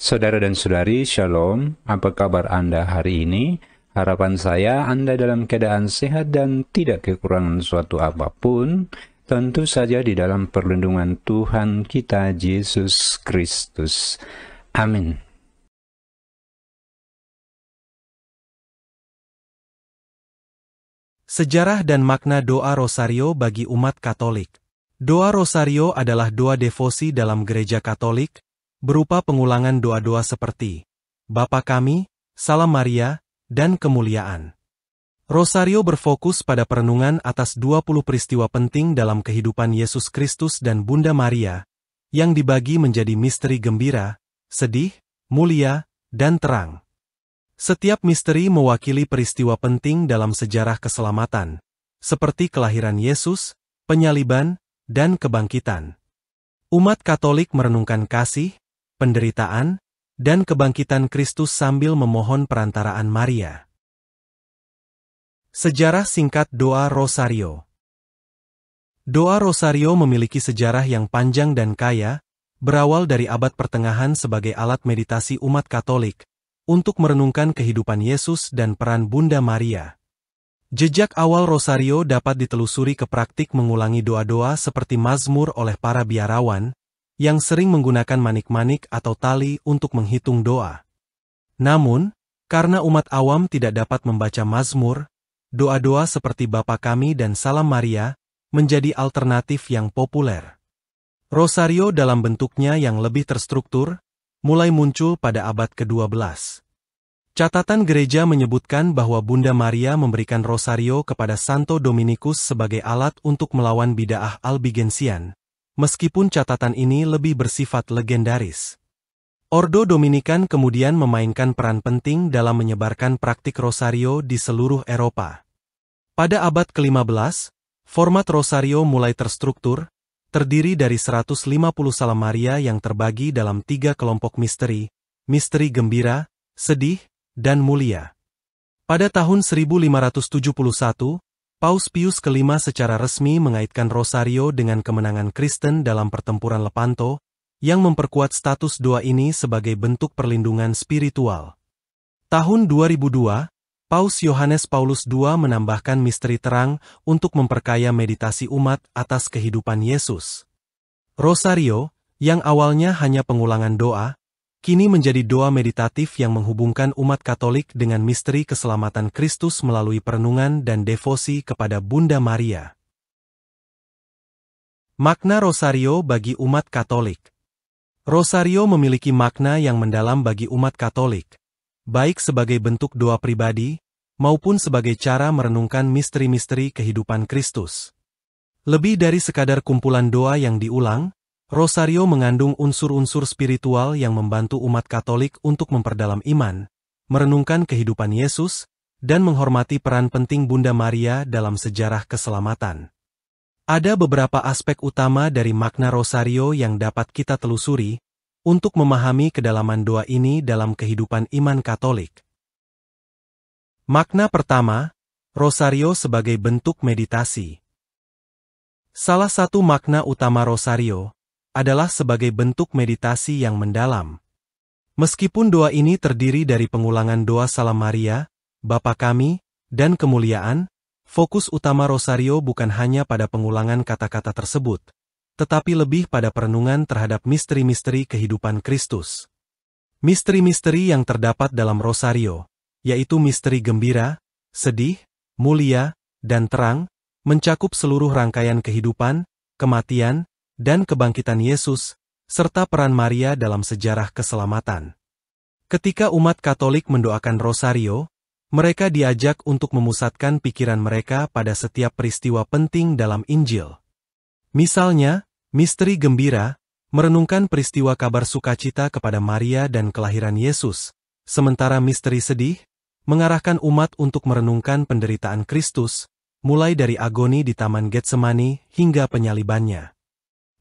Saudara dan saudari, Shalom. Apa kabar Anda hari ini? Harapan saya Anda dalam keadaan sehat dan tidak kekurangan suatu apapun, tentu saja di dalam perlindungan Tuhan kita Yesus Kristus. Amin. Sejarah dan makna doa Rosario bagi umat Katolik. Doa Rosario adalah doa devosi dalam gereja Katolik, berupa pengulangan doa-doa seperti Bapa Kami, Salam Maria, dan Kemuliaan. Rosario berfokus pada perenungan atas 20 peristiwa penting dalam kehidupan Yesus Kristus dan Bunda Maria, yang dibagi menjadi misteri gembira, sedih, mulia, dan terang. Setiap misteri mewakili peristiwa penting dalam sejarah keselamatan, seperti kelahiran Yesus, penyaliban, dan kebangkitan. Umat Katolik merenungkan kasih, penderitaan, dan kebangkitan Kristus sambil memohon perantaraan Maria. Sejarah singkat doa Rosario. Doa Rosario memiliki sejarah yang panjang dan kaya, berawal dari abad pertengahan sebagai alat meditasi umat Katolik, untuk merenungkan kehidupan Yesus dan peran Bunda Maria. Jejak awal Rosario dapat ditelusuri ke praktik mengulangi doa-doa seperti mazmur oleh para biarawan, yang sering menggunakan manik-manik atau tali untuk menghitung doa. Namun, karena umat awam tidak dapat membaca mazmur, doa-doa seperti Bapa Kami dan Salam Maria menjadi alternatif yang populer. Rosario dalam bentuknya yang lebih terstruktur, mulai muncul pada abad ke-12. Catatan gereja menyebutkan bahwa Bunda Maria memberikan Rosario kepada Santo Dominikus sebagai alat untuk melawan bid'ah Albigensian, meskipun catatan ini lebih bersifat legendaris. Ordo Dominikan kemudian memainkan peran penting dalam menyebarkan praktik Rosario di seluruh Eropa. Pada abad ke-15, format Rosario mulai terstruktur, terdiri dari 150 Salam Maria yang terbagi dalam 3 kelompok misteri, misteri gembira, sedih, dan mulia. Pada tahun 1571, Paus Pius V secara resmi mengaitkan Rosario dengan kemenangan Kristen dalam pertempuran Lepanto, yang memperkuat status doa ini sebagai bentuk perlindungan spiritual. Tahun 2002, Paus Yohanes Paulus II menambahkan misteri terang untuk memperkaya meditasi umat atas kehidupan Yesus. Rosario, yang awalnya hanya pengulangan doa, kini menjadi doa meditatif yang menghubungkan umat Katolik dengan misteri keselamatan Kristus melalui perenungan dan devosi kepada Bunda Maria. Makna Rosario bagi umat Katolik. Rosario memiliki makna yang mendalam bagi umat Katolik, baik sebagai bentuk doa pribadi, maupun sebagai cara merenungkan misteri-misteri kehidupan Kristus. Lebih dari sekadar kumpulan doa yang diulang, Rosario mengandung unsur-unsur spiritual yang membantu umat Katolik untuk memperdalam iman, merenungkan kehidupan Yesus, dan menghormati peran penting Bunda Maria dalam sejarah keselamatan. Ada beberapa aspek utama dari makna Rosario yang dapat kita telusuri, untuk memahami kedalaman doa ini dalam kehidupan iman Katolik. Makna pertama, Rosario sebagai bentuk meditasi. Salah satu makna utama Rosario adalah sebagai bentuk meditasi yang mendalam. Meskipun doa ini terdiri dari pengulangan doa Salam Maria, Bapa Kami, dan Kemuliaan, fokus utama Rosario bukan hanya pada pengulangan kata-kata tersebut, tetapi lebih pada perenungan terhadap misteri-misteri kehidupan Kristus. Misteri-misteri yang terdapat dalam Rosario, yaitu misteri gembira, sedih, mulia, dan terang, mencakup seluruh rangkaian kehidupan, kematian, dan kebangkitan Yesus, serta peran Maria dalam sejarah keselamatan. Ketika umat Katolik mendoakan Rosario, mereka diajak untuk memusatkan pikiran mereka pada setiap peristiwa penting dalam Injil. Misalnya, misteri gembira, merenungkan peristiwa kabar sukacita kepada Maria dan kelahiran Yesus, sementara misteri sedih, mengarahkan umat untuk merenungkan penderitaan Kristus, mulai dari agoni di Taman Getsemani hingga penyalibannya.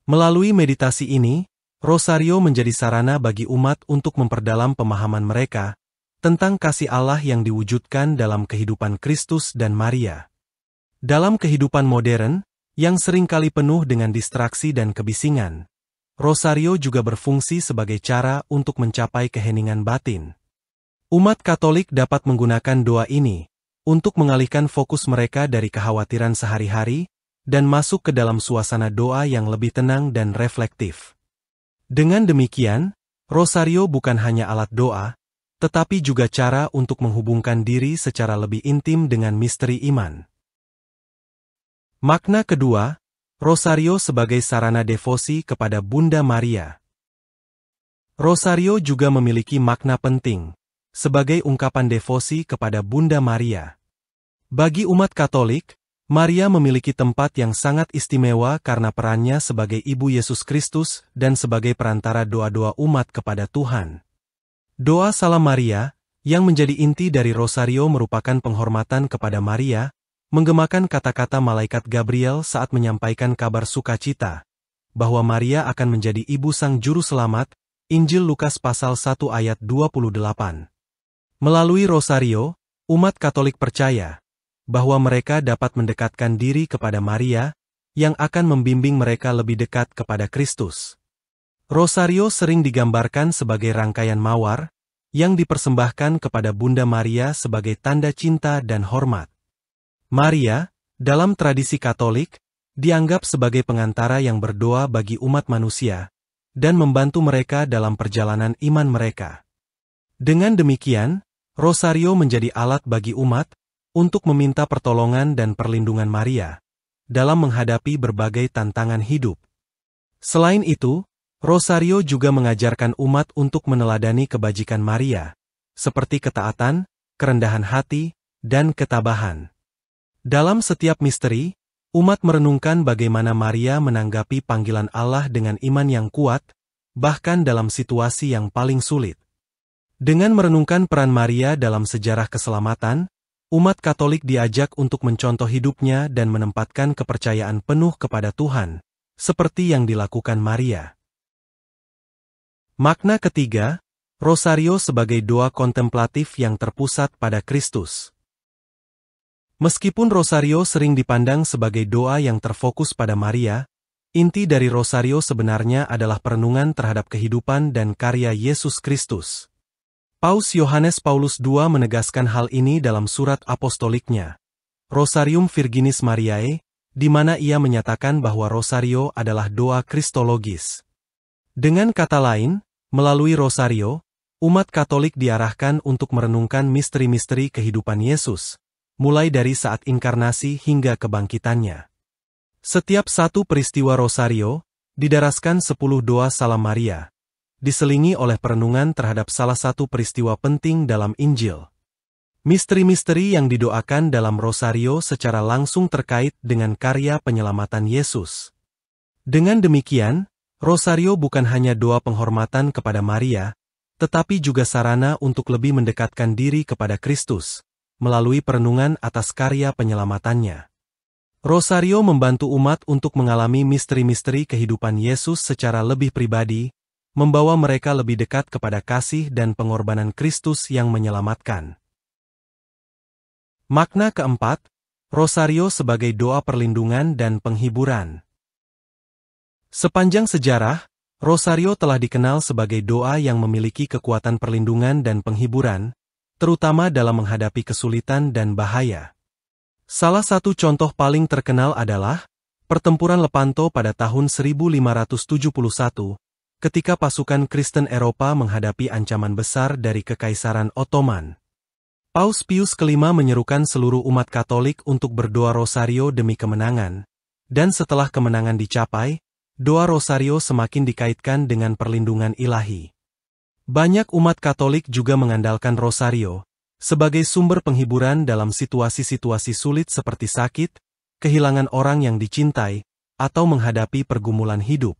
Melalui meditasi ini, Rosario menjadi sarana bagi umat untuk memperdalam pemahaman mereka tentang kasih Allah yang diwujudkan dalam kehidupan Kristus dan Maria. Dalam kehidupan modern, yang seringkali penuh dengan distraksi dan kebisingan, Rosario juga berfungsi sebagai cara untuk mencapai keheningan batin. Umat Katolik dapat menggunakan doa ini untuk mengalihkan fokus mereka dari kekhawatiran sehari-hari dan masuk ke dalam suasana doa yang lebih tenang dan reflektif. Dengan demikian, Rosario bukan hanya alat doa, tetapi juga cara untuk menghubungkan diri secara lebih intim dengan misteri iman. Makna kedua, Rosario sebagai sarana devosi kepada Bunda Maria. Rosario juga memiliki makna penting, sebagai ungkapan devosi kepada Bunda Maria. Bagi umat Katolik, Maria memiliki tempat yang sangat istimewa karena perannya sebagai Ibu Yesus Kristus dan sebagai perantara doa-doa umat kepada Tuhan. Doa Salam Maria, yang menjadi inti dari Rosario merupakan penghormatan kepada Maria, menggemakan kata-kata malaikat Gabriel saat menyampaikan kabar sukacita, bahwa Maria akan menjadi ibu Sang Juru Selamat, Injil Lukas pasal 1 ayat 28. Melalui Rosario, umat Katolik percaya bahwa mereka dapat mendekatkan diri kepada Maria, yang akan membimbing mereka lebih dekat kepada Kristus. Rosario sering digambarkan sebagai rangkaian mawar, yang dipersembahkan kepada Bunda Maria sebagai tanda cinta dan hormat. Maria, dalam tradisi Katolik, dianggap sebagai pengantara yang berdoa bagi umat manusia, dan membantu mereka dalam perjalanan iman mereka. Dengan demikian, Rosario menjadi alat bagi umat, untuk meminta pertolongan dan perlindungan Maria, dalam menghadapi berbagai tantangan hidup. Selain itu, Rosario juga mengajarkan umat untuk meneladani kebajikan Maria, seperti ketaatan, kerendahan hati, dan ketabahan. Dalam setiap misteri, umat merenungkan bagaimana Maria menanggapi panggilan Allah dengan iman yang kuat, bahkan dalam situasi yang paling sulit. Dengan merenungkan peran Maria dalam sejarah keselamatan, umat Katolik diajak untuk mencontoh hidupnya dan menempatkan kepercayaan penuh kepada Tuhan, seperti yang dilakukan Maria. Makna ketiga, Rosario sebagai doa kontemplatif yang terpusat pada Kristus. Meskipun Rosario sering dipandang sebagai doa yang terfokus pada Maria, inti dari Rosario sebenarnya adalah perenungan terhadap kehidupan dan karya Yesus Kristus. Paus Yohanes Paulus II menegaskan hal ini dalam surat apostoliknya, Rosarium Virginis Mariae, di mana ia menyatakan bahwa Rosario adalah doa kristologis. Dengan kata lain, melalui Rosario, umat Katolik diarahkan untuk merenungkan misteri-misteri kehidupan Yesus, mulai dari saat inkarnasi hingga kebangkitannya. Setiap satu peristiwa Rosario, didaraskan 10 doa Salam Maria, diselingi oleh perenungan terhadap salah satu peristiwa penting dalam Injil. Misteri-misteri yang didoakan dalam Rosario secara langsung terkait dengan karya penyelamatan Yesus. Dengan demikian, Rosario bukan hanya doa penghormatan kepada Maria, tetapi juga sarana untuk lebih mendekatkan diri kepada Kristus, melalui perenungan atas karya penyelamatannya. Rosario membantu umat untuk mengalami misteri-misteri kehidupan Yesus secara lebih pribadi, membawa mereka lebih dekat kepada kasih dan pengorbanan Kristus yang menyelamatkan. Makna keempat, Rosario sebagai doa perlindungan dan penghiburan. Sepanjang sejarah, Rosario telah dikenal sebagai doa yang memiliki kekuatan perlindungan dan penghiburan, terutama dalam menghadapi kesulitan dan bahaya. Salah satu contoh paling terkenal adalah Pertempuran Lepanto pada tahun 1571, ketika pasukan Kristen Eropa menghadapi ancaman besar dari Kekaisaran Ottoman. Paus Pius kelima menyerukan seluruh umat Katolik untuk berdoa Rosario demi kemenangan, dan setelah kemenangan dicapai, doa Rosario semakin dikaitkan dengan perlindungan ilahi. Banyak umat Katolik juga mengandalkan Rosario sebagai sumber penghiburan dalam situasi-situasi sulit seperti sakit, kehilangan orang yang dicintai, atau menghadapi pergumulan hidup.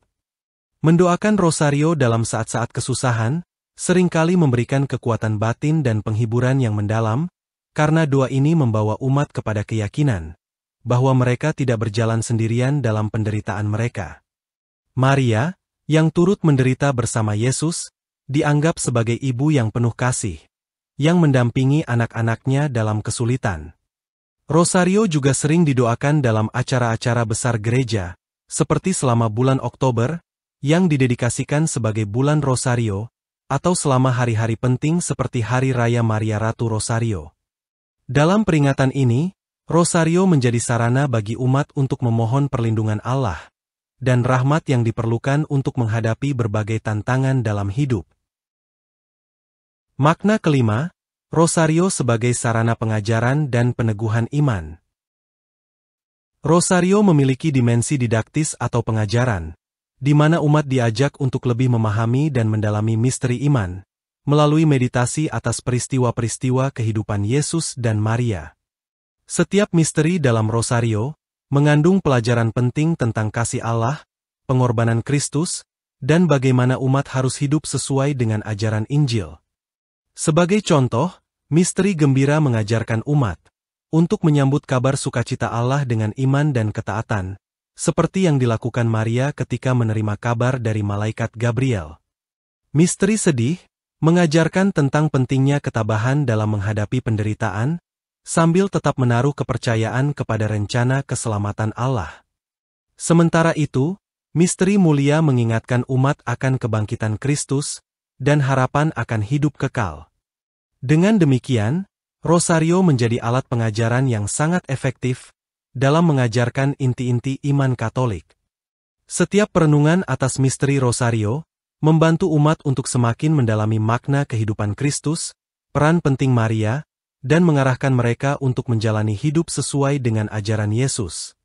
Mendoakan Rosario dalam saat-saat kesusahan seringkali memberikan kekuatan batin dan penghiburan yang mendalam, karena doa ini membawa umat kepada keyakinan bahwa mereka tidak berjalan sendirian dalam penderitaan mereka. Maria, yang turut menderita bersama Yesus, dianggap sebagai ibu yang penuh kasih, yang mendampingi anak-anaknya dalam kesulitan. Rosario juga sering didoakan dalam acara-acara besar gereja, seperti selama bulan Oktober, yang didedikasikan sebagai bulan Rosario, atau selama hari-hari penting seperti Hari Raya Maria Ratu Rosario. Dalam peringatan ini, Rosario menjadi sarana bagi umat untuk memohon perlindungan Allah dan rahmat yang diperlukan untuk menghadapi berbagai tantangan dalam hidup. Makna kelima, Rosario sebagai sarana pengajaran dan peneguhan iman. Rosario memiliki dimensi didaktis atau pengajaran, di mana umat diajak untuk lebih memahami dan mendalami misteri iman, melalui meditasi atas peristiwa-peristiwa kehidupan Yesus dan Maria. Setiap misteri dalam Rosario mengandung pelajaran penting tentang kasih Allah, pengorbanan Kristus, dan bagaimana umat harus hidup sesuai dengan ajaran Injil. Sebagai contoh, misteri gembira mengajarkan umat untuk menyambut kabar sukacita Allah dengan iman dan ketaatan, seperti yang dilakukan Maria ketika menerima kabar dari malaikat Gabriel. Misteri sedih mengajarkan tentang pentingnya ketabahan dalam menghadapi penderitaan, sambil tetap menaruh kepercayaan kepada rencana keselamatan Allah. Sementara itu, misteri mulia mengingatkan umat akan kebangkitan Kristus dan harapan akan hidup kekal. Dengan demikian, Rosario menjadi alat pengajaran yang sangat efektif dalam mengajarkan inti-inti iman Katolik. Setiap perenungan atas misteri Rosario membantu umat untuk semakin mendalami makna kehidupan Kristus, peran penting Maria, dan mengarahkan mereka untuk menjalani hidup sesuai dengan ajaran Yesus.